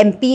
MP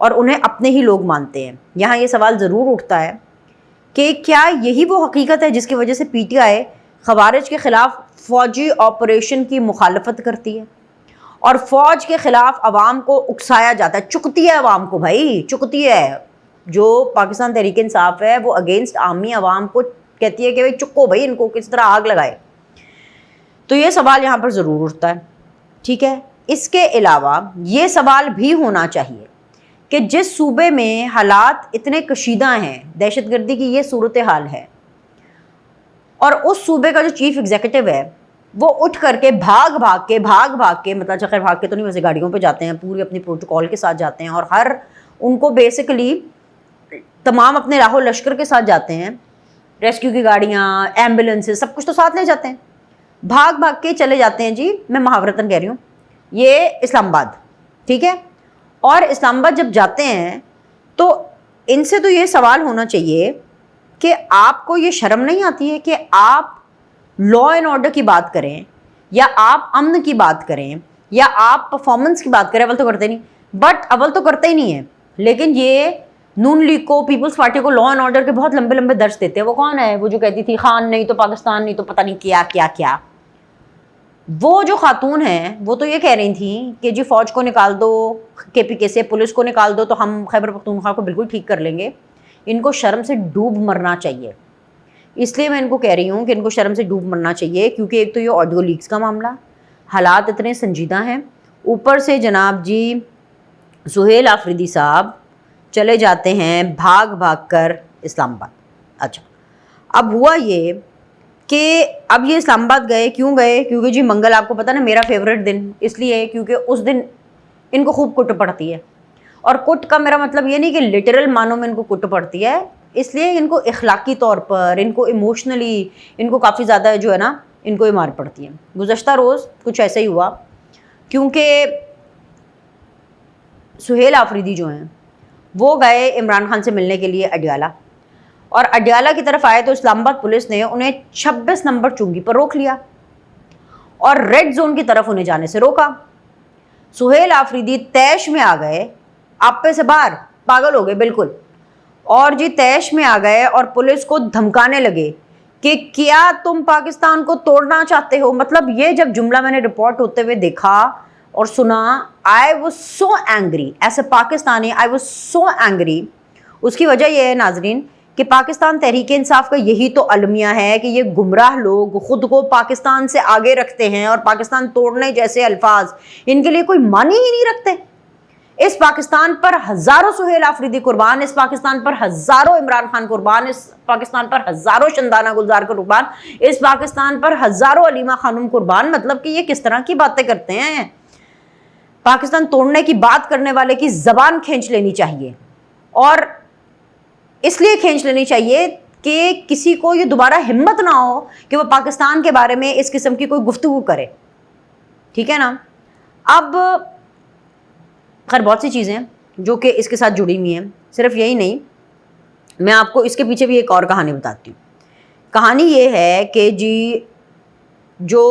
اور انہیں اپنے ہی لوگ مانتے ہیں. یہاں یہ سوال ضرور اٹھتا ہے کہ کیا یہی وہ حقیقت ہے جس کی وجہ سے پی ٹی آئی خوارج کے خلاف فوجی آپریشن کی مخالفت کرتی ہے اور فوج کے خلاف عوام کو اکسایا جاتا ہے؟ چکتی ہے عوام کو بھائی، چکتی ہے. جو پاکستان تحریک انصاف ہے وہ اگینسٹ عامی عوام کو کہتی ہے کہ بھائی چکو بھائی، ان کو کس طرح آگ لگائے. تو یہ سوال یہاں پر ضرور اٹھتا ہے. ٹھیک ہے، اس کے علاوہ یہ سوال بھی ہونا چاہیے کہ جس صوبے میں حالات اتنے کشیدہ ہیں، دہشت گردی کی یہ صورتحال ہے، اور اس صوبے کا جو چیف ایگزیکٹو ہے وہ اٹھ کر کے بھاگ بھاگ کے مطلب خیر بھاگ کے تو نہیں، ویسے گاڑیوں پہ جاتے ہیں، پوری اپنی پروٹوکول کے ساتھ جاتے ہیں، اور ہر ان کو بیسیکلی تمام اپنے راہو لشکر کے ساتھ جاتے ہیں، ریسکیو کی گاڑیاں، ایمبولینس، سب کچھ تو ساتھ لے جاتے ہیں، بھاگ بھاگ کے چلے جاتے ہیں. جی میں محاورتاً کہہ رہی ہوں، یہ اسلام آباد. ٹھیک ہے، اور اسلام آباد جب جاتے ہیں تو ان سے تو یہ سوال ہونا چاہیے کہ آپ کو یہ شرم نہیں آتی ہے کہ آپ لا اینڈ آرڈر کی بات کریں، یا آپ امن کی بات کریں، یا آپ پرفارمنس کی بات کریں؟ اول تو کرتے نہیں، اول تو کرتے ہی نہیں ہیں. لیکن یہ نون لیگ کو، پیپلز پارٹی کو لا اینڈ آرڈر کے بہت لمبے لمبے درس دیتے ہیں. وہ کون ہے؟ وہ جو کہتی تھی خان نہیں تو پاکستان نہیں تو پتہ نہیں کیا کیا کیا. وہ جو خاتون ہیں وہ تو یہ کہہ رہی تھیں کہ جی فوج کو نکال دو کے پی کے سے، پولیس کو نکال دو تو ہم خیبر پختونخوا کو بالکل ٹھیک کر لیں گے. ان کو شرم سے ڈوب مرنا چاہیے. اس لیے میں ان کو کہہ رہی ہوں کہ ان کو شرم سے ڈوب مرنا چاہیے، کیونکہ ایک تو یہ آڈیو لیکس کا معاملہ، حالات اتنے سنجیدہ ہیں، اوپر سے جناب جی سہیل آفریدی صاحب چلے جاتے ہیں بھاگ بھاگ کر اسلام آباد. اچھا، اب ہوا یہ کہ اب یہ اسلام آباد گئے، کیوں گئے؟ کیونکہ جی منگل آپ کو پتہ نا میرا فیوریٹ دن، اس لیے کیونکہ اس دن ان کو خوب کٹ پڑتی ہے. اور کٹ کا میرا مطلب یہ نہیں کہ لٹرل معنوں میں ان کو کٹ پڑتی ہے، اس لیے ان کو اخلاقی طور پر، ان کو ایموشنلی، ان کو کافی زیادہ جو ہے نا ان کو یہ مار پڑتی ہے. گزشتہ روز کچھ ایسا ہی ہوا، کیونکہ سہیل آفریدی جو ہیں وہ گئے عمران خان سے ملنے کے لیے اڈیالہ، اور اڈیالہ کی طرف آئے تو اسلام آباد پولیس نے انہیں 26 نمبر چنگی پر روک لیا اور ریڈ زون کی طرف انہیں جانے سے روکا. سہیل آفریدی تیش میں آ گئے، آپے سے باہر، پاگل ہو گئے بالکل، اور جی تیش میں آ گئے اور پولیس کو دھمکانے لگے کہ کیا تم پاکستان کو توڑنا چاہتے ہو. مطلب یہ جب جملہ میں نے رپورٹ ہوتے ہوئے دیکھا اور سنا، I was so angry as a Pakistani, I was so angry. اس کی وجہ یہ ہے ناظرین کہ پاکستان تحریک انصاف کا یہی تو المیہ ہے کہ یہ گمراہ لوگ خود کو پاکستان سے آگے رکھتے ہیں، اور پاکستان توڑنے جیسے الفاظ ان کے لیے کوئی معنی ہی نہیں رکھتے. اس پاکستان پر ہزاروں سہیل آفریدی قربان، اس پاکستان پر ہزاروں عمران خان قربان، اس پاکستان پر ہزاروں شندانہ گلزار قربان، اس پاکستان پر ہزاروں علیمہ خانم قربان. مطلب کہ یہ کس طرح کی باتیں کرتے ہیں؟ پاکستان توڑنے کی بات کرنے والے کی زبان کھینچ لینی چاہیے، اور اس لیے کھینچ لینی چاہیے کہ کسی کو یہ دوبارہ ہمت نہ ہو کہ وہ پاکستان کے بارے میں اس قسم کی کوئی گفتگو کرے. ٹھیک ہے نا؟ اب خیر بہت سی چیزیں جو کہ اس کے ساتھ جڑی ہوئی ہیں، صرف یہی نہیں، میں آپ کو اس کے پیچھے بھی ایک اور کہانی بتاتی ہوں. کہانی یہ ہے کہ جی جو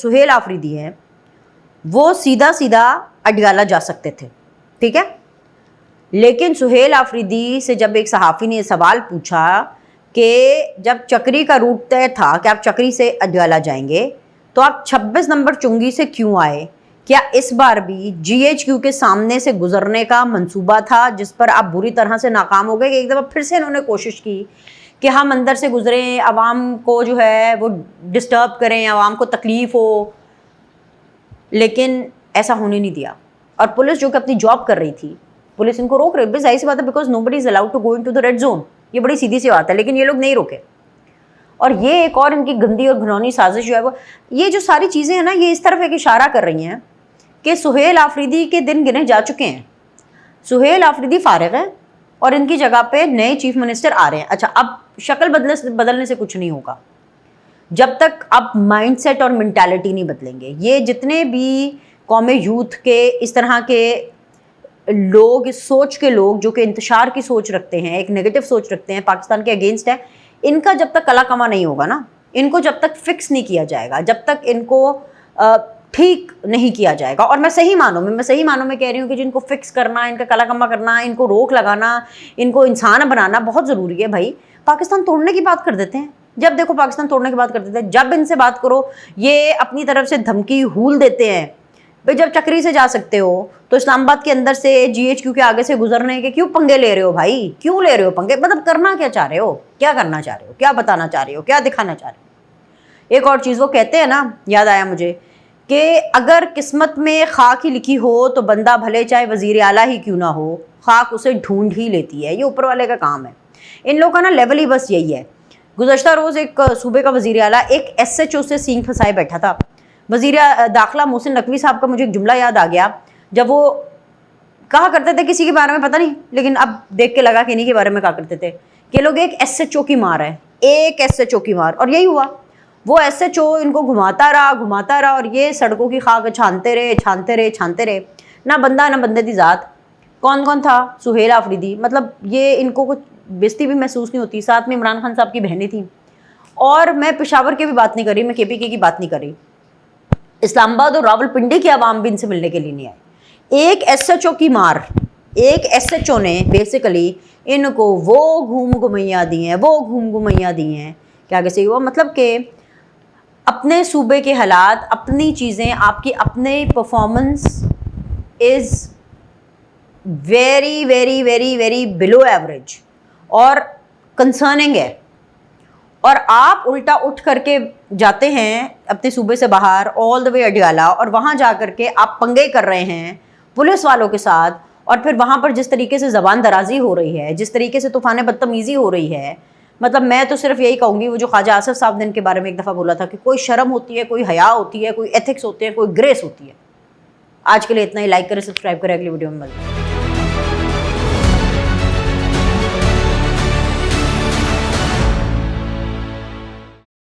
سہیل آفریدی ہیں وہ سیدھا اڈیالہ جا سکتے تھے. ٹھیک ہے، لیکن سہیل آفریدی سے جب ایک صحافی نے یہ سوال پوچھا کہ جب چکری کا روٹ طے تھا کہ آپ چکری سے اڈیالہ جائیں گے تو آپ 26 نمبر چنگی سے کیوں آئے؟ کیا اس بار بھی جی ایچ کیو کے سامنے سے گزرنے کا منصوبہ تھا جس پر آپ بری طرح سے ناکام ہو گئے؟ کہ ایک دفعہ پھر سے انہوں نے کوشش کی کہ ہم اندر سے گزریں، عوام کو جو ہے وہ ڈسٹرب کریں، عوام کو تکلیف ہو، لیکن ایسا ہونے نہیں دیا. اور پولیس جو کہ اپنی جاب کر رہی تھی، پولیس ان کو روک رہی ہے، ظاہر سی بات ہے، because nobody is allowed to go into the red zone. یہ بڑی سیدھی سی بات ہے، لیکن یہ لوگ نہیں روکے. اور یہ ایک اور ان کی گندی اور گھنونی سازش جو ہے وہ، یہ جو ساری چیزیں ہیں نا، یہ اس طرف ایک اشارہ کر رہی ہیں کہ سہیل آفریدی کے دن گنے جا چکے ہیں. سہیل آفریدی فارغ ہے اور ان کی جگہ پہ نئے چیف منسٹر آ رہے ہیں. اچھا، اب شکل بدلنے سے کچھ نہیں ہوگا جب تک آپ مائنڈ سیٹ اور مینٹالٹی نہیں بدلیں گے. یہ جتنے بھی قوم یوتھ کے اس طرح کے لوگ، اس سوچ کے لوگ جو کہ انتشار کی سوچ رکھتے ہیں، ایک نیگیٹو سوچ رکھتے ہیں، پاکستان کے اگینسٹ ہے، ان کا جب تک کلا کما نہیں ہوگا نا، ان کو جب تک فکس نہیں کیا جائے گا، جب تک ان کو ٹھیک نہیں کیا جائے گا. اور میں صحیح معنوں میں کہہ رہی ہوں کہ جن کو فکس کرنا، ان کا کلا کما کرنا، ان کو روک لگانا، ان کو انسان بنانا بہت ضروری ہے. بھائی پاکستان توڑنے کی بات کر دیتے ہیں، جب دیکھو پاکستان توڑنے کی بات کر دیتے ہیں. جب ان سے بات کرو یہ اپنی طرف سے دھمکی ہول دیتے ہیں. بھائی جب چکری سے جا سکتے ہو تو اسلام آباد کے اندر سے GHQ کے آگے سے گزرنے کے کیوں پنگے لے رہے ہو بھائی؟ کیوں لے رہے ہو پنگے؟ مطلب کرنا کیا چاہ رہے ہو؟ کیا کرنا چاہ رہے ہو؟ کیا بتانا چاہ رہے ہو؟ کیا دکھانا چاہ رہے ہو؟ ایک اور چیز وہ کہتے ہیں نا، یاد آیا مجھے، کہ اگر قسمت میں خاک ہی لکھی ہو تو بندہ بھلے چاہے وزیر اعلیٰ ہی کیوں نہ ہو، خاک اسے ڈھونڈ ہی لیتی ہے. یہ اوپر والے کا کام ہے. ان لوگوں کا نا لیول ہی بس یہی ہے. گزشتہ روز ایک صوبے کا وزیر اعلیٰ ایک SHO سے سینگ پھنسائے بیٹھا تھا. وزیر داخلہ محسن نقوی صاحب کا مجھے ایک جملہ یاد آ گیا، جب وہ کہا کرتے تھے کسی کے بارے میں پتہ نہیں، لیکن اب دیکھ کے لگا کہ انہیں کے بارے میں کہا کرتے تھے کہ لوگ ایک SHO کی مار ہے، ایک SHO کی مار. اور یہی ہوا، وہ SHO ان کو گھماتا رہا اور یہ سڑکوں کی خاک چھانتے رہے. نہ بندہ نہ بندے دی ذات. کون تھا؟ سہیل آفریدی. مطلب یہ ان کو کچھ بےزتی بھی محسوس نہیں ہوتی. ساتھ میں عمران خان صاحب کی بہنیں تھیں. اور میں پشاور کی بھی بات نہیں کر رہی، میں KPK کی بات نہیں کر رہی. اسلام آباد اور راول پنڈی کی عوام بھی ان سے ملنے کے لیے نہیں آئے. ایک SHO کی مار، ایک SHO نے بیسیکلی ان کو وہ گھوم گھمیاں دی ہیں کہ آگے سے ہوا. مطلب کہ اپنے صوبے کے حالات، اپنی چیزیں، آپ کی اپنے performance is very very very very below average اور کنسرننگ ہے. اور آپ الٹا اٹھ کر کے جاتے ہیں اپنے صوبے سے باہر آل دا وے اڈیالہ، اور وہاں جا کر کے آپ پنگے کر رہے ہیں پولیس والوں کے ساتھ. اور پھر وہاں پر جس طریقے سے زبان درازی ہو رہی ہے، جس طریقے سے طوفان بدتمیزی ہو رہی ہے، مطلب میں تو صرف یہی کہوں گی، وہ جو خواجہ آصف صاحب نے ان کے بارے میں ایک دفعہ بولا تھا کہ کوئی شرم ہوتی ہے، کوئی حیا ہوتی ہے، کوئی ایتھکس ہوتے ہیں، کوئی گریس ہوتی ہے. آج کے لیے اتنا ہی. لائک کریں، سبسکرائب کریں. اگلی ویڈیو میں ملتے ہیں.